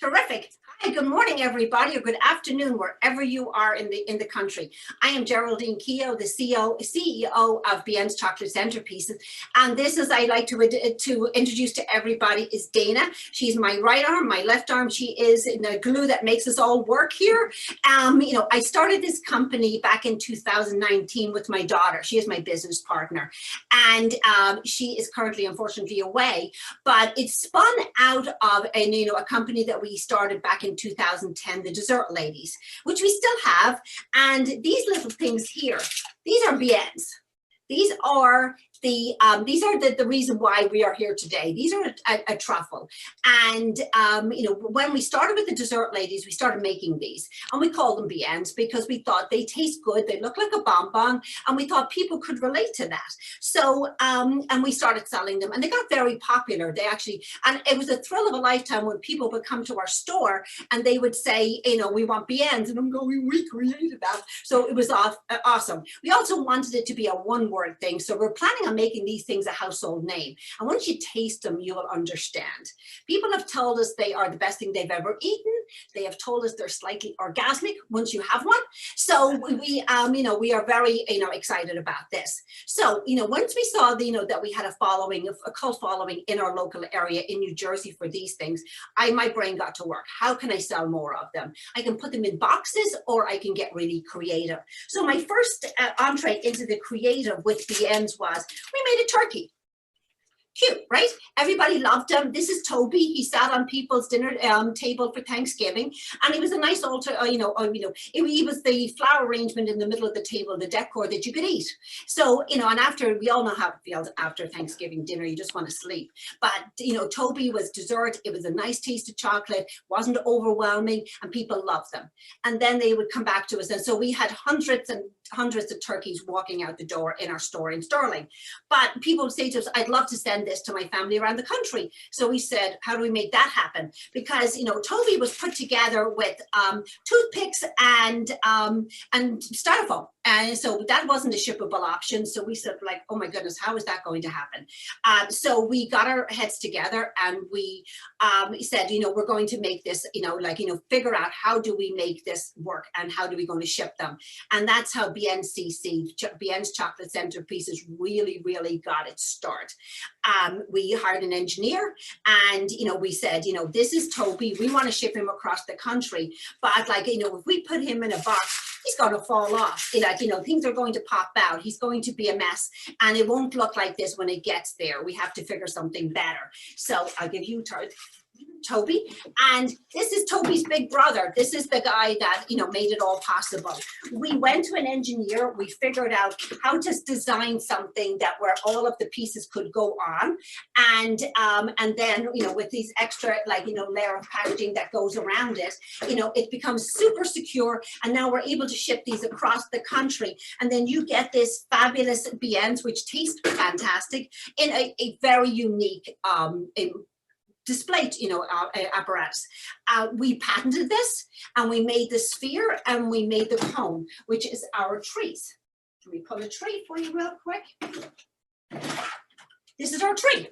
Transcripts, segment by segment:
Terrific. Hi, good morning, everybody, or good afternoon, wherever you are in the country. I am Geraldine Keogh, the CEO of Bien's Chocolate Centerpieces, and this is I like to introduce to everybody is Dana. She's my right arm, my left arm. She is the glue that makes us all work here. I started this company back in 2019 with my daughter. She is my business partner, and she is currently, unfortunately, away. But it spun out of a company that we started back in 2010, the Dessert Ladies, which we still have. And these little things here, these are Bien's. These are the reason why we are here today. These are a truffle. And, when we started with the Dessert Ladies, we started making these, and we called them Bien's because we thought they taste good. They look like a bonbon, and we thought people could relate to that. So, and we started selling them, and they got very popular. They actually, and it was a thrill of a lifetime when people would come to our store and they would say, we want Bien's, and I'm going, we created that. So it was awesome. We also wanted it to be a one-word thing. So we're planning on making these things a household name. And once you taste them, you will understand. People have told us they are the best thing they've ever eaten. They have told us they're slightly orgasmic once you have one. So we are very, excited about this. So, once we saw, that we had a cult following in our local area in New Jersey for these things, my brain got to work. How can I sell more of them? I can put them in boxes, or I can get really creative. So my first entree into the creative with Bien's was we made a turkey. Cute, right? Everybody loved him. This is Toby. He sat on people's dinner table for Thanksgiving, and he was a nice altar. He was the flower arrangement in the middle of the table, the decor that you could eat. So, and after, we all know how it feels after Thanksgiving dinner. You just want to sleep. But Toby was dessert. It was a nice taste of chocolate. Wasn't overwhelming, and people loved them. And then they would come back to us, and so we had hundreds and hundreds of turkeys walking out the door in our store in Sterling. But people would say to us, I'd love to send this to my family around the country. So we said, how do we make that happen? Because Toby was put together with toothpicks and styrofoam, and so that wasn't a shippable option. So we said, like, oh my goodness, how is that going to happen? So we got our heads together, and we said, we're going to make this, figure out how do we make this work, and how do we going to ship them? And that's how Bien's Chocolate Centerpieces really got its start. We hired an engineer, and we said, this is Toby. We want to ship him across the country, but if we put him in a box, he's going to fall off. Things are going to pop out. He's going to be a mess, and it won't look like this when it gets there. We have to figure something better. So I'll give you Toby, and this is Toby's big brother. This is the guy that made it all possible. We went to an engineer. We figured out how to design something that where all of the pieces could go on, and then with these extra layer of packaging that goes around it, it becomes super secure. And now we're able to ship these across the country, and then you get this fabulous Bien's, which taste fantastic, in a very unique display apparatus. We patented this, and we made the sphere, and we made the cone, which is our trees. Can we pull a tree for you real quick? This is our tree.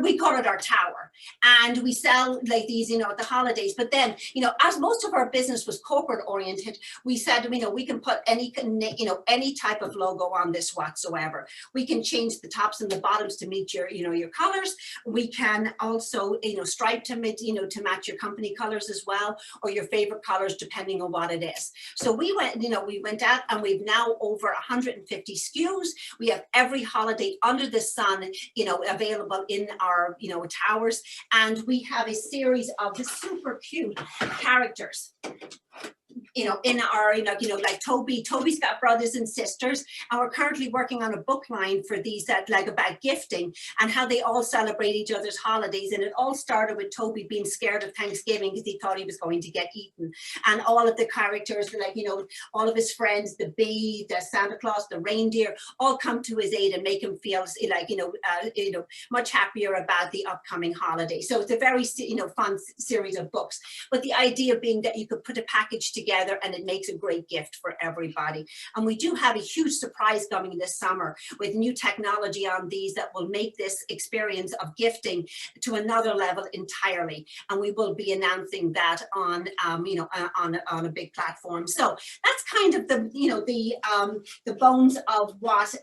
We call it our tower, and we sell like these, at the holidays. But then, as most of our business was corporate oriented, we said, we can put any type of logo on this whatsoever. We can change the tops and the bottoms to meet your, your colors. We can also, stripe to match your company colors as well, or your favorite colors, depending on what it is. So we went out, and we've now over 150 SKUs. We have every holiday under the sun, available in our, towers. And we have a series of super cute characters, in our, like Toby's got brothers and sisters, and we're currently working on a book line for these that about gifting and how they all celebrate each other's holidays. And it all started with Toby being scared of Thanksgiving because he thought he was going to get eaten. And all of the characters, all of his friends, the bee, the Santa Claus, the reindeer, all come to his aid and make him feel much happier about the upcoming holiday. So it's a very, fun series of books. But the idea being that you could put a package together together, and it makes a great gift for everybody. And we do have a huge surprise coming this summer with new technology on these that will make this experience of gifting to another level entirely. And we will be announcing that on, on a big platform. So that's kind of the bones of what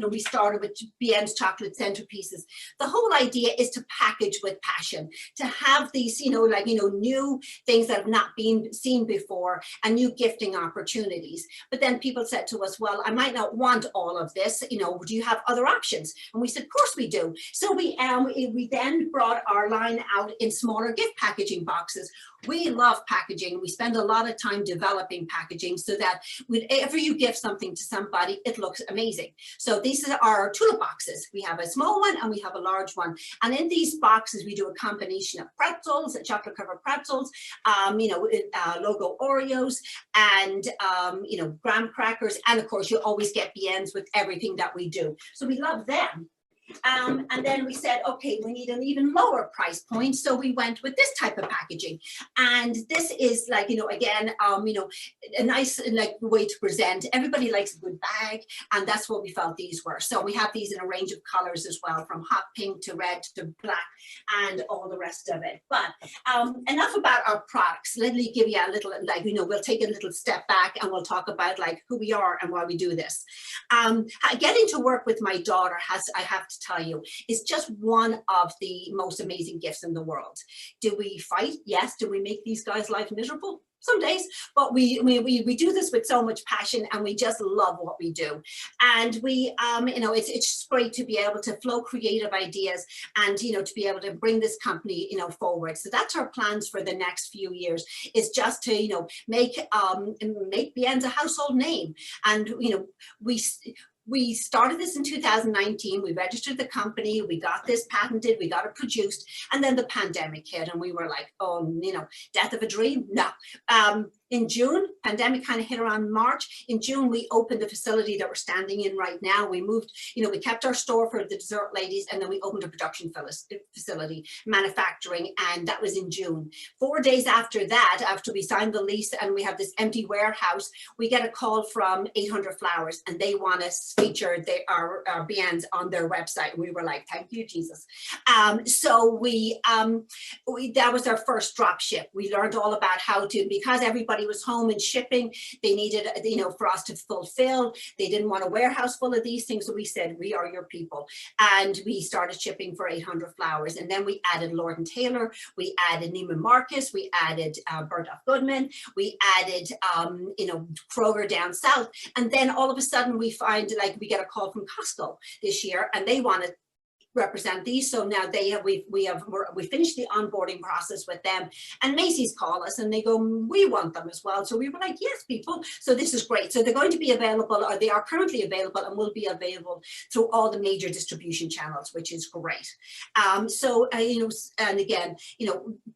we started with BN's Chocolate Centerpieces. The whole idea is to package with passion, to have these, new things that have not been seen before and new gifting opportunities. But then people said to us, well, I might not want all of this, do you have other options? And we said, of course we do. So we then brought our line out in smaller gift packaging boxes. We love packaging. We spend a lot of time developing packaging so that whenever you gift something to somebody, it looks amazing. So these are our tulip boxes. We have a small one and we have a large one. And in these boxes, we do a combination of pretzels, chocolate covered pretzels, logo Oreos, and graham crackers. And of course, you always get BNs with everything that we do. So we love them. And then we said, okay, we need an even lower price point. So we went with this type of packaging. And this is like, again, a nice way to present. Everybody likes a good bag. And that's what we felt these were. So we have these in a range of colors as well, from hot pink to red to black and all the rest of it. But enough about our products. Let me give you a little, we'll take a little step back and we'll talk about who we are and why we do this. Getting to work with my daughter I have to tell you, is just one of the most amazing gifts in the world. Do we fight? Yes. Do we make these guys' life miserable? Some days, but we do this with so much passion, and we just love what we do. And it's just great to be able to flow creative ideas and to be able to bring this company forward. So that's our plans for the next few years, is just to make BN's a household name. And we started this in 2019. We registered the company. We got this patented. We got it produced. And then the pandemic hit and we were like, oh, death of a dream? No. In June, pandemic kind of hit around March. In June, we opened the facility that we're standing in right now. We moved, we kept our store for the dessert ladies, and then we opened a production facility, manufacturing, and that was in June. 4 days after that, after we signed the lease and we have this empty warehouse, we get a call from 800 Flowers, and they want us feature our BNs on their website. We were like, thank you, Jesus. So that was our first drop ship. We learned all about how to, because everybody was home and shipping, they needed, for us to fulfill. They didn't want a warehouse full of these things. So we said, we are your people. And we started shipping for 800 Flowers. And then we added Lord and Taylor. We added Neiman Marcus. We added Bergdorf Goodman. We added, Kroger down south. And then all of a sudden we find we get a call from Costco this year, and they want to represent these. So now we finished the onboarding process with them, and Macy's call us and they go, we want them as well. So we were like, yes, people. So this is great. So they're going to be available, or they are currently available and will be available through all the major distribution channels, which is great. And again,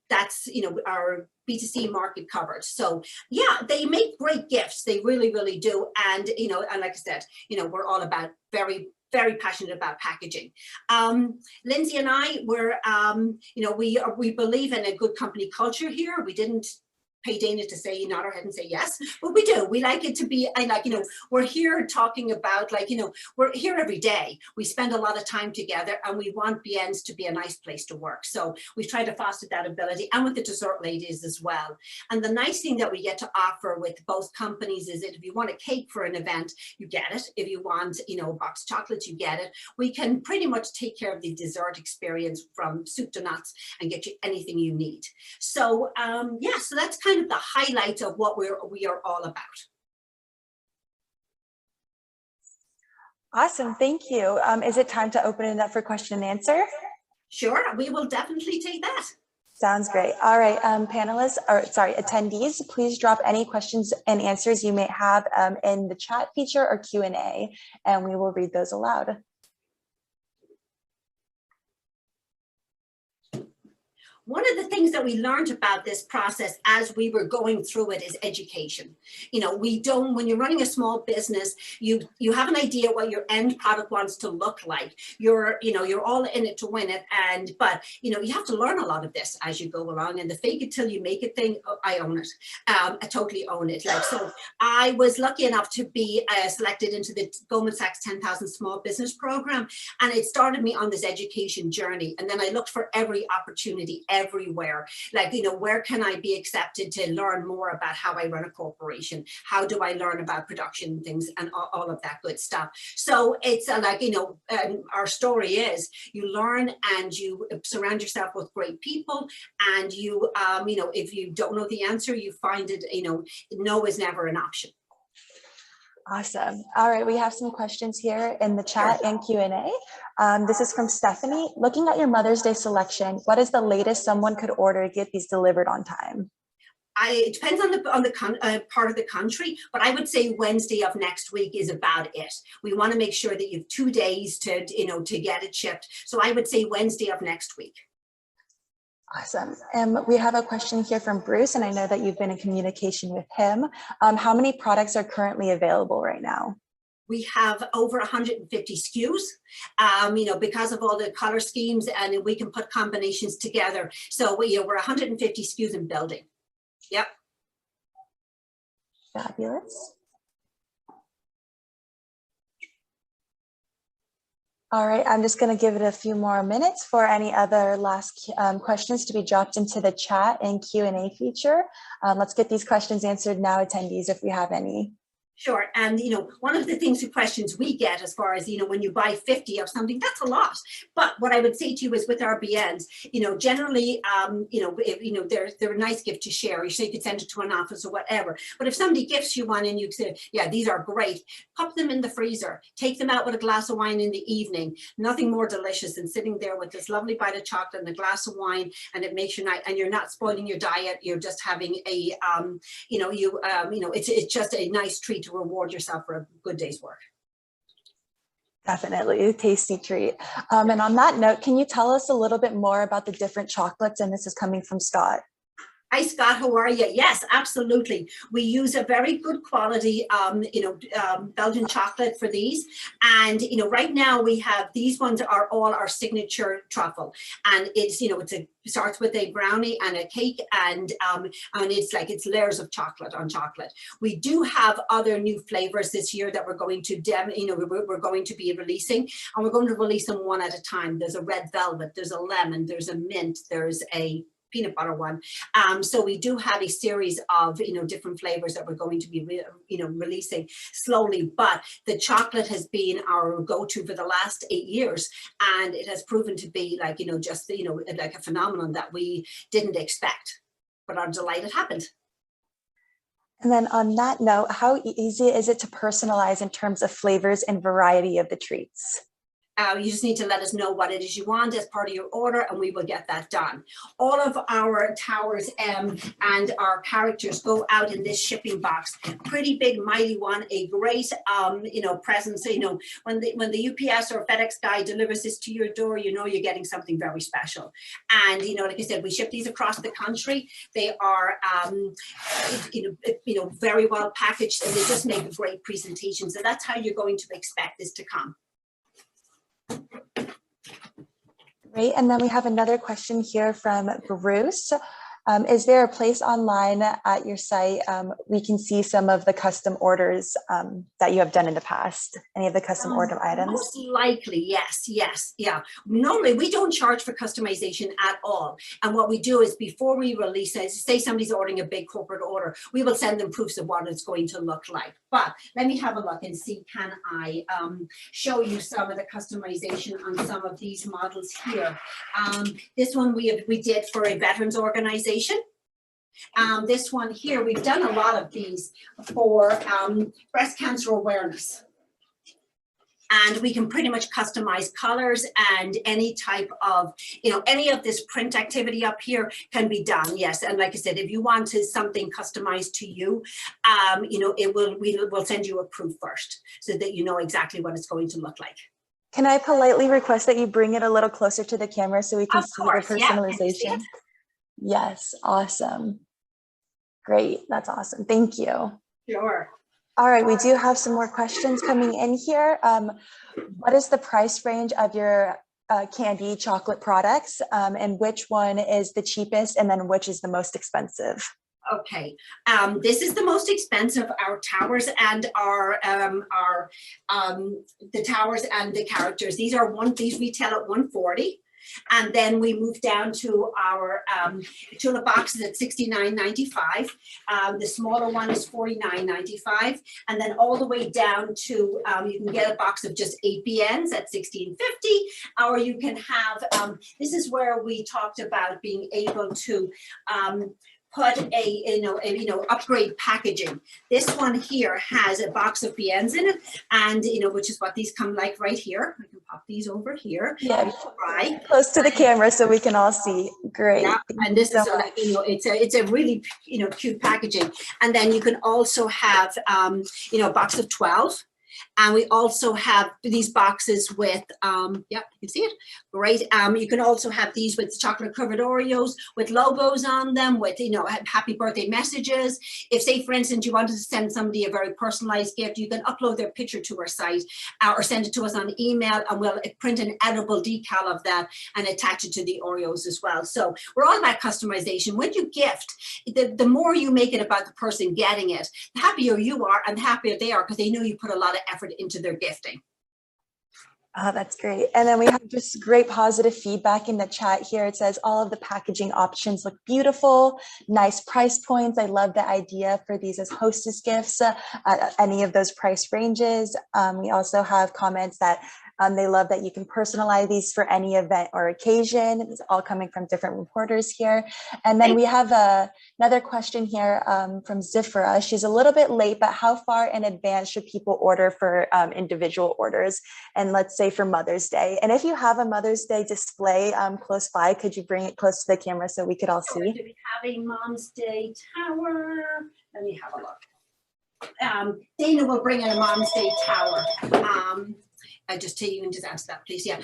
that's, our B2C market covered. So yeah, they make great gifts. They really, really do. And, and like I said, we're all about very passionate about packaging. Lindsay and I were, we believe in a good company culture here. We didn't pay Dana to say nod our head and say yes, but we do. We like it to be, we're here talking about, we're here every day. We spend a lot of time together, and we want BN's to be a nice place to work. So we've tried to foster that ability, and with the dessert ladies as well. And the nice thing that we get to offer with both companies is that if you want a cake for an event, you get it. If you want, a box of chocolates, you get it. We can pretty much take care of the dessert experience from soup to nuts and get you anything you need. So so that's kind of the highlight of what we are all about. Awesome, thank you. Is it time to open it up for question and answer? Sure, we will definitely take that. Sounds great. All right, attendees, please drop any questions and answers you may have in the chat feature or Q&A, and we will read those aloud. One of the things that we learned about this process as we were going through it is education. You know, when you're running a small business, you have an idea what your end product wants to look like. You're all in it to win it. But you have to learn a lot of this as you go along, and the fake it till you make it thing, I own it. I totally own it. Like, so I was lucky enough to be selected into the Goldman Sachs 10,000 Small Business Program. And it started me on this education journey. And then I looked for every opportunity everywhere. Like, where can I be accepted to learn more about how I run a corporation? How do I learn about production things and all of that good stuff? So it's our story is you learn and you surround yourself with great people, and if you don't know the answer, you find it, no is never an option. Awesome. All right, we have some questions here in the chat and Q&A. This is from Stephanie. Looking at your Mother's Day selection, what is the latest someone could order to get these delivered on time? It depends on the part of the country, but I would say Wednesday of next week is about it. We want to make sure that you have 2 days to get it shipped. So I would say Wednesday of next week. Awesome. We have a question here from Bruce, and I know that you've been in communication with him. How many products are currently available right now? We have over 150 SKUs, because of all the color schemes, and we can put combinations together. So we're 150 SKUs in building. Yep. Fabulous. All right, I'm just going to give it a few more minutes for any other last questions to be dropped into the chat and Q&A feature. Let's get these questions answered now, attendees, if we have any. Sure. And, one of the questions we get as far as, when you buy 50 of something, that's a lot. But what I would say to you is with our BNs, generally, they're a nice gift to share. You could send it to an office or whatever. But if somebody gifts you one and you say, yeah, these are great, pop them in the freezer, take them out with a glass of wine in the evening. Nothing more delicious than sitting there with this lovely bite of chocolate and a glass of wine, and it makes your night, and you're not spoiling your diet. You're just having a, it's just a nice treat to reward yourself for a good day's work. Definitely a tasty treat. And on that note, can you tell us a little bit more about the different chocolates? And this is coming from Scott. Hi, Scott, how are you? Yes, absolutely. We use a very good quality, Belgian chocolate for these. And, right now we have, these ones are all our signature truffle. And it's, it starts with a brownie and a cake, and it's layers of chocolate on chocolate. We do have other new flavors this year that we're going to, we're going to be releasing, and we're going to release them one at a time. There's a red velvet, there's a lemon, there's a mint, there's a peanut butter one. So we do have a series of, different flavors that we're going to be, releasing slowly. But the chocolate has been our go-to for the last 8 years. And it has proven to be like, like a phenomenon that we didn't expect, but are delighted happened. And then on that note, how easy is it to personalize in terms of flavors and variety of the treats? You just need to let us know what it is you want as part of your order, and we will get that done. All of our towers and our characters go out in this shipping box. Pretty big, mighty one, a great, presence. When the UPS or FedEx guy delivers this to your door, you're getting something very special. And, like I said, we ship these across the country. They are, very well packaged, and they just make a great presentation. So that's how you're going to expect this to come. Great. And then we have another question here from Bruce. Is there a place online at your site we can see some of the custom orders that you have done in the past? Any of the custom order items? Most likely, yes, yeah. Normally, we don't charge for customization at all. And what we do is before we release it, say somebody's ordering a big corporate order, we will send them proofs of what it's going to look like. But let me have a look and see, can I show you some of the customization on some of these models here. This one we did for a veterans organization. This one here, we've done a lot of these for breast cancer awareness. And we can pretty much customize colors, and any type of, any of this print activity up here can be done. Yes. And like I said, if you wanted something customized to you, we'll send you a proof first so that you know exactly what it's going to look like. Can I politely request that you bring it a little closer to the camera so we can see the personalization? Yeah. Yes, awesome. Great, that's awesome. Thank you. Sure. All right, we do have some more questions coming in here. What is the price range of your candy chocolate products, and which one is the cheapest, and then which is the most expensive? Okay, this is the most expensive. Our towers and the towers and the characters. These retail at $140. And then we move down to our tulip boxes at $69.95. The smaller one is $49.95. And then all the way down to, you can get a box of just 8 BNs at $16.50. Or you can have, this is where we talked about being able to put upgrade packaging. This one here has a box of BNs in it, and which is what these come like right here. I can pop these over here. Yeah, right close to the camera so we can all see. Great. Yeah, and this is like, it's a really cute packaging. And then you can also have a box of 12. And we also have these boxes with, yeah, you can see it, great. You can also have these with chocolate covered Oreos with logos on them, with, happy birthday messages. If, say, for instance, you wanted to send somebody a very personalized gift, you can upload their picture to our site or send it to us on email, and we'll print an edible decal of that and attach it to the Oreos as well. So we're all about customization. When you gift, the more you make it about the person getting it, the happier you are and the happier they are, because they know you put a lot of effort into their gifting. Oh, that's great. And then we have just great positive feedback in the chat here. It says all of the packaging options look beautiful, nice price points. I love the idea for these as hostess gifts at any of those price ranges. We also have comments that they love that you can personalize these for any event or occasion. It's all coming from different reporters here. And then we have another question here from Zifra. She's a little bit late, but how far in advance should people order for individual orders? And let's say for Mother's Day. And if you have a Mother's Day display close by, could you bring it close to the camera so we could all see? Do we have a Mom's Day tower? Let me have a look. Dana will bring in a Mom's Day tower. Just tell you and just answer that, please. Yeah,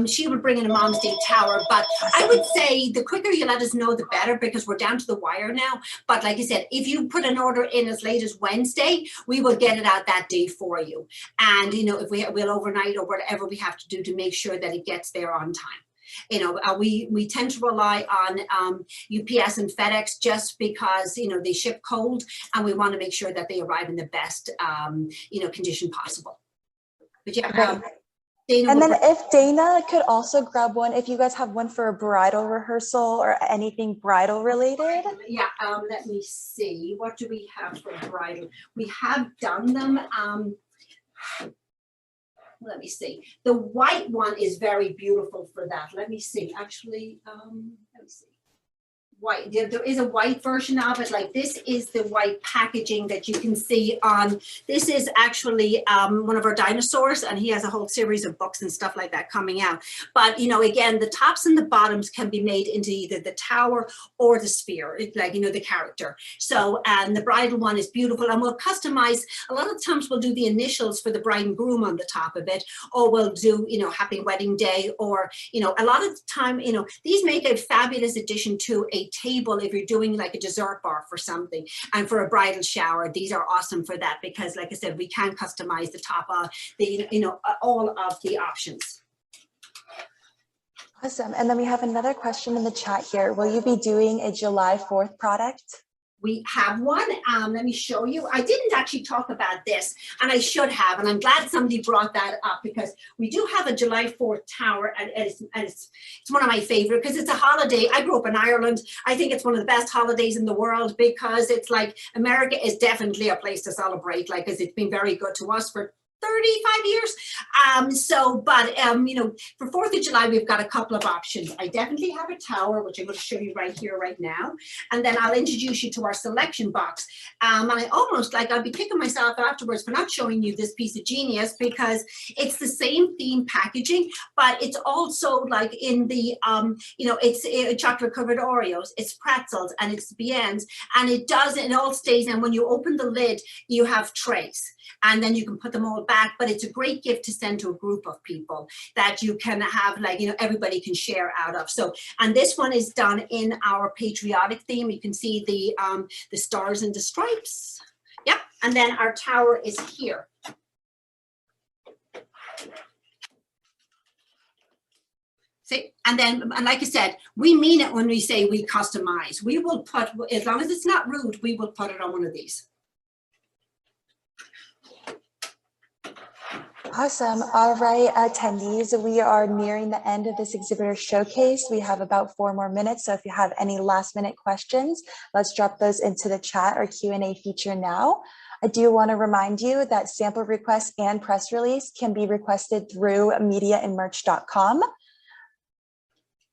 she would bring in a Mom's Day tower, but I would say the quicker you let us know, the better, because we're down to the wire now. But like I said, if you put an order in as late as Wednesday, we will get it out that day for you. And if we'll overnight or whatever we have to do to make sure that it gets there on time. We tend to rely on UPS and FedEx just because they ship cold, and we want to make sure that they arrive in the best condition possible. But yeah, Dana, and then if Dana could also grab one, if you guys have one for a bridal rehearsal or anything bridal related. Yeah, let me see. What do we have for bridal? We have done them. Let me see. The white one is very beautiful for that. Let me see. Actually, let me see. White. There is a white version of it. Like, this is the white packaging that you can see on. This is actually one of our dinosaurs, and he has a whole series of books and stuff like that coming out. But again, the tops and the bottoms can be made into either the tower or the sphere, like the character. So, and the bridal one is beautiful, and we'll customize. A lot of times we'll do the initials for the bride and groom on the top of it, or we'll do happy wedding day, or a lot of the time these make a fabulous addition to a table if you're doing like a dessert bar for something. And for a bridal shower, these are awesome for that, because like I said, we can customize the top of all of the options. Awesome. And then we have another question in the chat here. Will you be doing a July 4th product? We have one. Let me show you. I didn't actually talk about this, and I should have, and I'm glad somebody brought that up, because we do have a July 4th tower, and it's one of my favorite, because it's a holiday. I grew up in Ireland. I think it's one of the best holidays in the world, because it's like, America is definitely a place to celebrate, like, because it's been very good to us for 35 years. For 4th of July, we've got a couple of options. I definitely have a tower, which I'm going to show you right here, right now. And then I'll introduce you to our selection box. And I almost, I'll be kicking myself afterwards for not showing you this piece of genius, because it's the same theme packaging, but it's also like in the, it's chocolate covered Oreos, it's pretzels, and it's BNs, and it all stays. And when you open the lid, you have trays, and then you can put them all back. back, but it's a great gift to send to a group of people that you can have, like, you know, everybody can share out of. So, and this one is done in our patriotic theme. You can see the stars and the stripes. Yep, and then our tower is here. See, and then, and like I said, we mean it when we say we customize. We will put, as long as it's not rude, we will put it on one of these. Awesome. All right, attendees, we are nearing the end of this exhibitor showcase. We have about 4 more minutes. So if you have any last minute questions, let's drop those into the chat or Q&A feature now. I do want to remind you that sample requests and press release can be requested through mediaandmerch.com.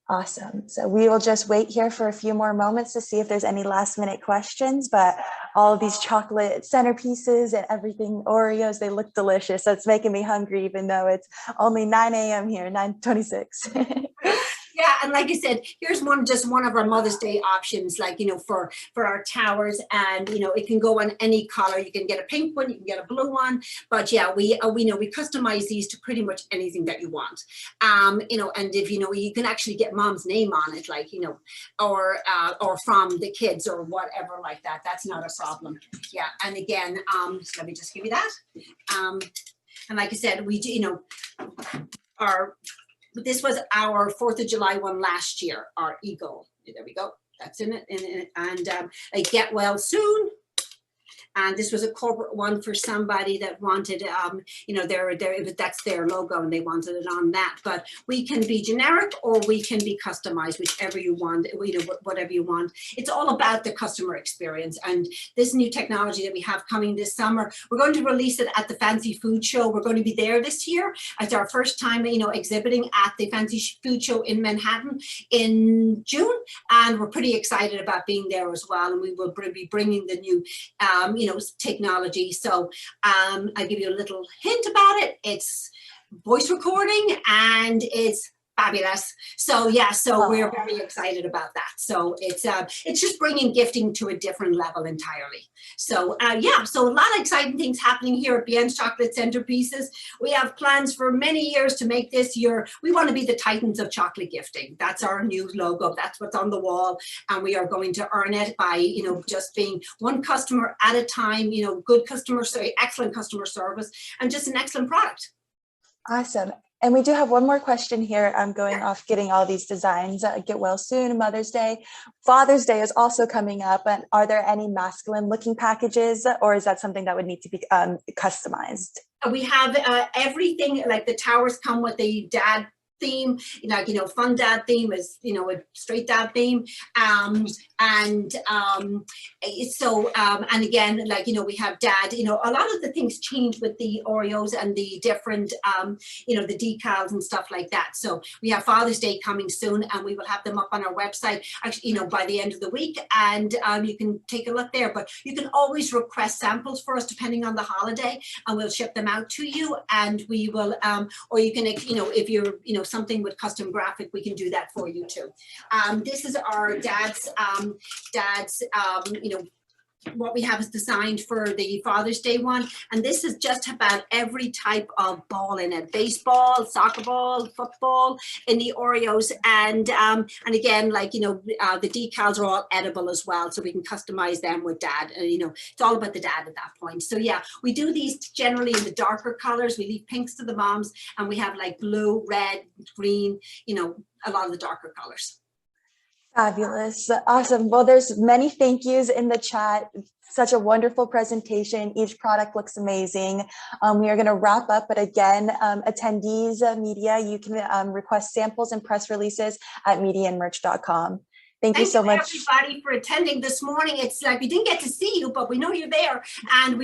Awesome. So we will just wait here for a few more moments to see if there's any last minute questions, but all of these chocolate centerpieces and everything, Oreos, they look delicious. So it's making me hungry, even though it's only 9 a.m. here, 9:26. Yeah, and like I said, here's just one of our Mother's Day options, like, you know, for our towers, and, you know, it can go on any color. You can get a pink one, you can get a blue one, but yeah, we know we customize these to pretty much anything that you want. You know, and if, you know, you can actually get mom's name on it, like, you know, or from the kids or whatever like that. That's not a problem. Yeah, and again, let me just give you that. And like I said, we do, you know, this was our 4th of July one last year, our Eagle. There we go. That's in it. And like get well soon. And this was a corporate one for somebody that wanted, you know, that's their logo and they wanted it on that. But we can be generic or we can be customized, whichever you want, you know, whatever you want. It's all about the customer experience. And this new technology that we have coming this summer, we're going to release it at the Fancy Food Show. We're going to be there this year. It's our first time, you know, exhibiting at the Fancy Food Show in Manhattan in June. And we're pretty excited about being there as well. And we will be bringing the new, you know, technology. So I'll give you a little hint about it. It's voice recording and it's fabulous. So yeah, so we're very excited about that. So it's just bringing gifting to a different level entirely. So yeah, so a lot of exciting things happening here at Bien's Chocolate Centerpieces. We have plans for many years to make this year. We want to be the titans of chocolate gifting. That's our new logo. That's what's on the wall, and we are going to earn it by, you know, just being one customer at a time. You know, good customer, excellent customer service, and just an excellent product. Awesome. And we do have one more question here. I'm going off getting all these designs. Get well soon, Mother's Day. Father's Day is also coming up. And are there any masculine looking packages, or is that something that would need to be customized? We have everything, like the towers come with the dad theme, like, you know, fun dad theme is, you know, a straight dad theme. And again, like, you know, we have dad, you know, a lot of the things change with the Oreos and the different, you know, the decals and stuff like that. So we have Father's Day coming soon, and we will have them up on our website, actually, you know, by the end of the week. And you can take a look there, but you can always request samples for us depending on the holiday, and we'll ship them out to you. And we will, or you can, you know, if you're, you know, something with custom graphic, we can do that for you too. This is our dad's, you know, what we have is designed for the Father's Day one. And this is just about every type of ball in it: baseball, soccer ball, football in the Oreos. And again, like, you know, the decals are all edible as well. So we can customize them with dad. And, you know, it's all about the dad at that point. So yeah, we do these generally in the darker colors. We leave pinks to the moms, and we have like blue, red, green, you know, a lot of the darker colors. Fabulous. Awesome. Well, there's many thank yous in the chat. Such a wonderful presentation. Each product looks amazing. We are going to wrap up, but again, attendees, media, you can request samples and press releases at mediaandmerch.com. Thank you so much, everybody, for attending this morning. It's like we didn't get to see you, but we know you're there, and we